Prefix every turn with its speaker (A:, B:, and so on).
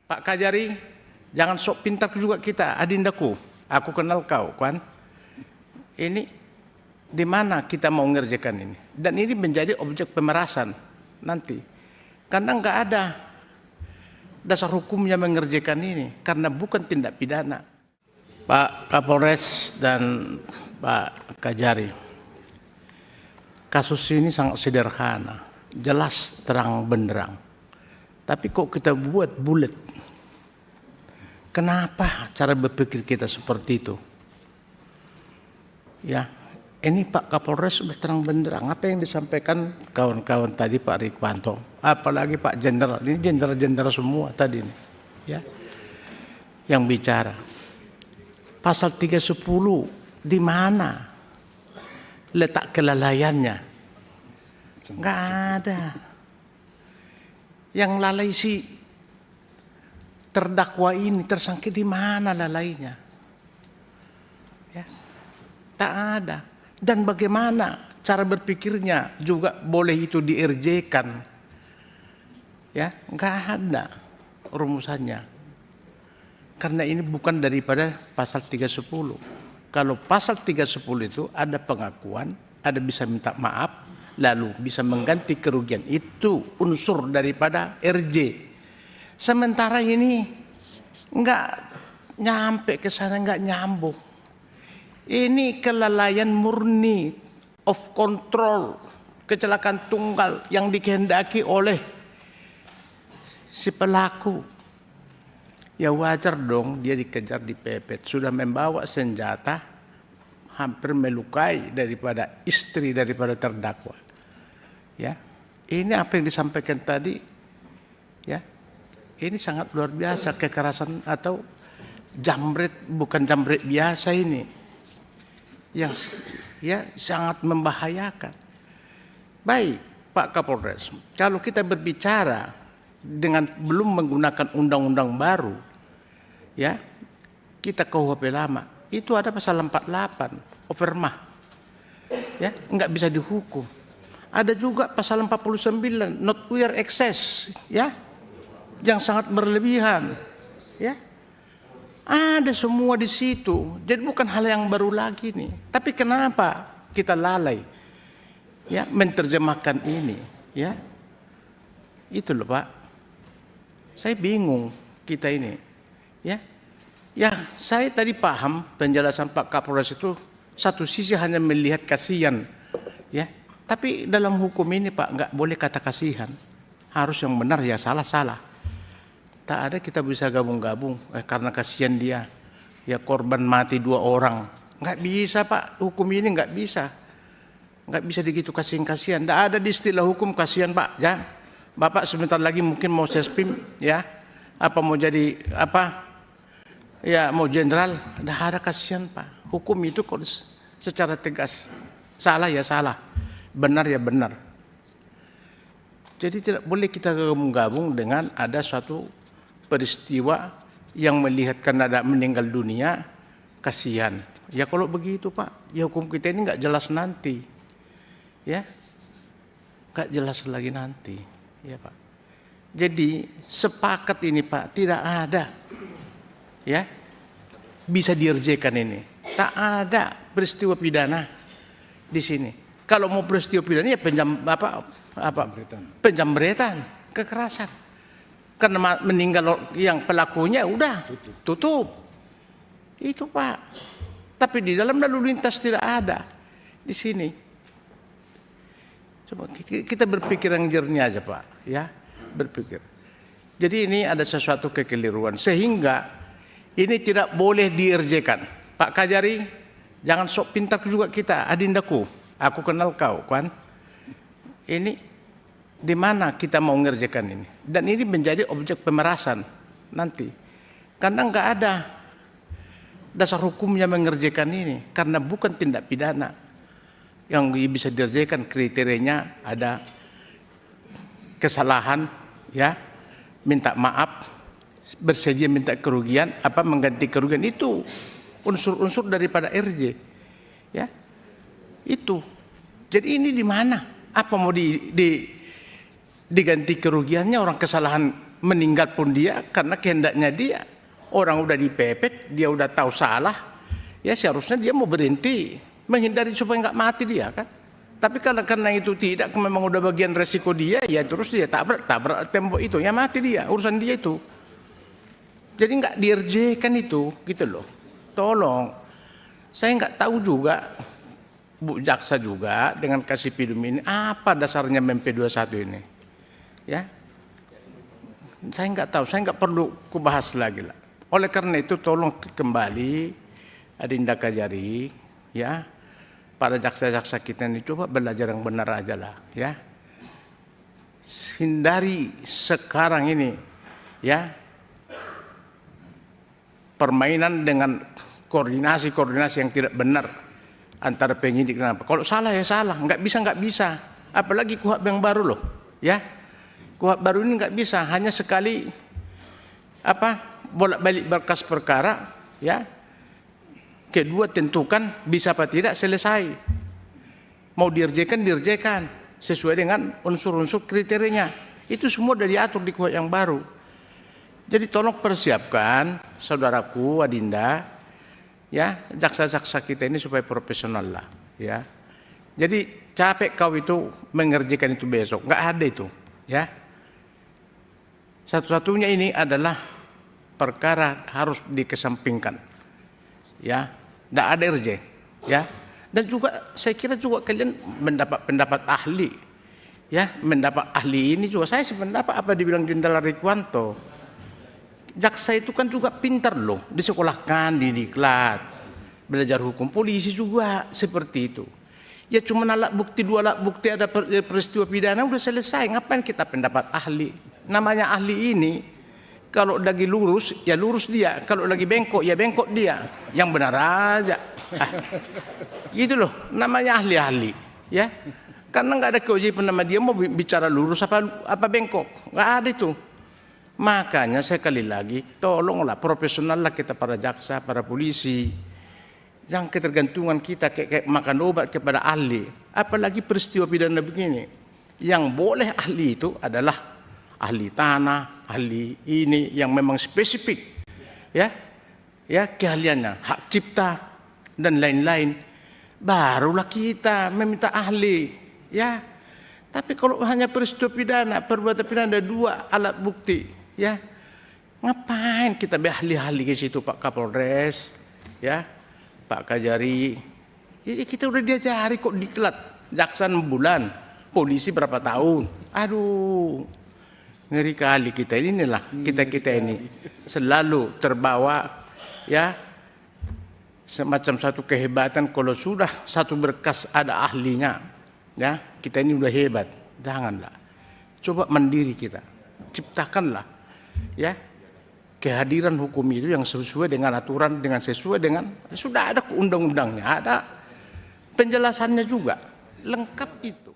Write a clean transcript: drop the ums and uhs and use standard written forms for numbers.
A: Pak Kajari, jangan sok pintar juga kita, adindaku. Aku kenal kau, kan? Ini di mana kita mau ngerjakan ini? Dan ini menjadi objek pemerasan nanti. Karena nggak ada dasar hukumnya mengerjakan ini, karena bukan tindak pidana. Pak Kapolres dan Pak Kajari, kasus ini sangat sederhana, jelas terang benderang. Tapi kok kita buat bulat? Kenapa cara berpikir kita seperti itu? Ya, ini Pak Kapolres sudah terang benderang. Apa yang disampaikan kawan-kawan tadi, Pak Rikwanto, apalagi Pak Jenderal, ini jenderal-jenderal semua tadi, ya, yang bicara. Pasal 310 di mana letak kelalaiannya? Nggak ada. Yang lalai si terdakwa ini, tersangka, di mana lalainya? Ya, tak ada. Dan bagaimana cara berpikirnya juga boleh itu di-RJ-kan? Ya, nggak ada rumusannya. Karena ini bukan daripada pasal 310. Kalau pasal 310 itu ada pengakuan, ada bisa minta maaf, lalu bisa mengganti kerugian. Itu unsur daripada RJ. Sementara ini nggak nyampe ke sana, nggak nyambung. Ini kelalaian murni, of control, kecelakaan tunggal yang dikehendaki oleh si pelaku. Ya wajar dong dia dikejar, dipepet, sudah membawa senjata, hampir melukai daripada istri daripada terdakwa. Ya, ini apa yang disampaikan tadi, ya, ini sangat luar biasa, kekerasan atau jambret, bukan jambret biasa ini, yang ya sangat membahayakan. Baik, Pak Kapolres, kalau kita berbicara dengan belum menggunakan undang-undang baru, ya, kita KUHP lama, itu ada pasal 48, overmah, ya, nggak bisa dihukum. Ada juga pasal 49, not wear excess, ya, yang sangat berlebihan, ya. Ada semua di situ. Jadi bukan hal yang baru lagi nih. Tapi kenapa kita lalai, ya, menerjemahkan ini, ya? Itu loh, Pak. Saya bingung kita ini, ya. Ya, saya tadi paham penjelasan Pak Kapolres itu satu sisi hanya melihat kasihan, ya. Tapi dalam hukum ini, Pak, nggak boleh kata kasihan. Harus yang benar, ya salah. Tak ada kita bisa gabung-gabung karena kasihan dia. Ya korban mati 2 orang. Nggak bisa, Pak. Hukum ini nggak bisa. Nggak bisa begitu kasihan-kasihan. Nggak ada di istilah hukum kasihan, Pak. Ya. Bapak sebentar lagi mungkin mau sespim, ya. Apa mau jadi apa? Ya mau jenderal. Nggak ada kasihan, Pak. Hukum itu kok secara tegas. Salah ya salah. Benar ya benar. Jadi tidak boleh kita gabung-gabung dengan ada suatu peristiwa yang melihatkan ada meninggal dunia, kasihan. Ya kalau begitu, Pak, ya hukum kita ini nggak jelas nanti, ya, nggak jelas lagi nanti, ya Pak. Jadi sepakat ini, Pak, tidak ada, ya, bisa dirjekan ini. Tak ada peristiwa pidana di sini. Kalau mau peristiwa pidana ya penjamretan, kekerasan. Karena meninggal yang pelakunya udah tutup. Itu, Pak. Tapi di dalam lalu lintas tidak ada di sini. Coba kita berpikir yang jernih aja, Pak, ya, berpikir. Jadi ini ada sesuatu kekeliruan sehingga ini tidak boleh dikerjakan. Pak Kajari, jangan sok pintar juga kita, adindaku. Aku kenal kau, kan? Ini di mana kita mau ngerjakan ini? Dan ini menjadi objek pemerasan nanti. Karena nggak ada dasar hukumnya mengerjakan ini, karena bukan tindak pidana. Yang bisa dikerjakan kriterianya ada kesalahan, ya, minta maaf, bersedia minta kerugian, apa mengganti kerugian, itu unsur-unsur daripada RJ, ya. Itu. Jadi ini di mana? Apa mau diganti kerugiannya, orang kesalahan meninggal pun dia karena kehendaknya dia. Orang udah dipepet, dia udah tahu salah, ya seharusnya dia mau berhenti, menghindari supaya nggak mati dia kan. Tapi karena itu tidak, memang udah bagian resiko dia, ya terus dia tabrak tembok itu, ya mati dia, urusan dia itu. Jadi nggak dirjekan itu, gitu loh. Tolong, saya nggak tahu juga, Bu Jaksa juga dengan kasih pidum ini, apa dasarnya MP21 ini, ya. Saya nggak tahu, saya nggak perlu kubahas lagi lah. Oleh karena itu tolong kembali Adinda Kajari, ya, para jaksa-jaksa kita ini coba belajar yang benar aja lah, ya. Hindari sekarang ini, ya, permainan dengan koordinasi yang tidak benar antara penyidik dan apa. Kalau salah ya salah, nggak bisa. Apalagi KUHP yang baru loh, ya. KUHP baru ini nggak bisa, hanya sekali bolak-balik berkas perkara, ya. Kedua tentukan bisa apa tidak, selesai. Mau dirjekan sesuai dengan unsur-unsur kriterianya. Itu semua sudah diatur di KUHP yang baru. Jadi tolong persiapkan saudaraku Adinda, ya, jaksa-jaksa kita ini supaya profesional lah, ya. Jadi capek kau itu mengerjakan itu besok, nggak ada itu, ya. Satu-satunya ini adalah perkara harus dikesampingkan, ya. Nggak ada RJ, ya. Dan juga saya kira juga kalian mendapat pendapat ahli, ya, mendapat ahli ini juga saya sependapat apa dibilang Jenderal Rikuanto. Jaksa itu kan juga pintar loh, disekolahkan, didiklat, belajar hukum. Polisi juga seperti itu. Ya cuma dua alat bukti ada peristiwa pidana udah selesai. Ngapain kita pendapat ahli? Namanya ahli ini kalau lagi lurus ya lurus dia, kalau lagi bengkok ya bengkok dia. Yang benar aja. Gitu loh, namanya ahli-ahli, ya. Karena nggak ada kewajiban nama dia mau bicara lurus apa bengkok, nggak ada itu. Makanya sekali lagi tolonglah profesionallah kita para jaksa, para polisi. Jangan ketergantungan kita kayak makan obat kepada ahli. Apalagi peristiwa pidana begini. Yang boleh ahli itu adalah ahli tanah, ahli ini yang memang spesifik. Ya. Ya, keahliannya, hak cipta dan lain-lain. Barulah kita meminta ahli, ya. Tapi kalau hanya peristiwa pidana, perbuatan pidana ada dua alat bukti, ya, ngapain kita ahli-ahli ke situ, Pak Kapolres, ya, Pak Kajari. Jadi kita udah diajari kok diklat, jaksa 6 bulan, polisi berapa tahun. Aduh, ngeri kali kita inilah, kita ini selalu terbawa, ya, semacam satu kehebatan kalau sudah satu berkas ada ahlinya, ya, kita ini udah hebat. Janganlah, coba mandiri kita, ciptakanlah, ya, kehadiran hukum itu yang sesuai dengan aturan, dengan sesuai dengan sudah ada undang-undangnya, ada penjelasannya juga lengkap itu.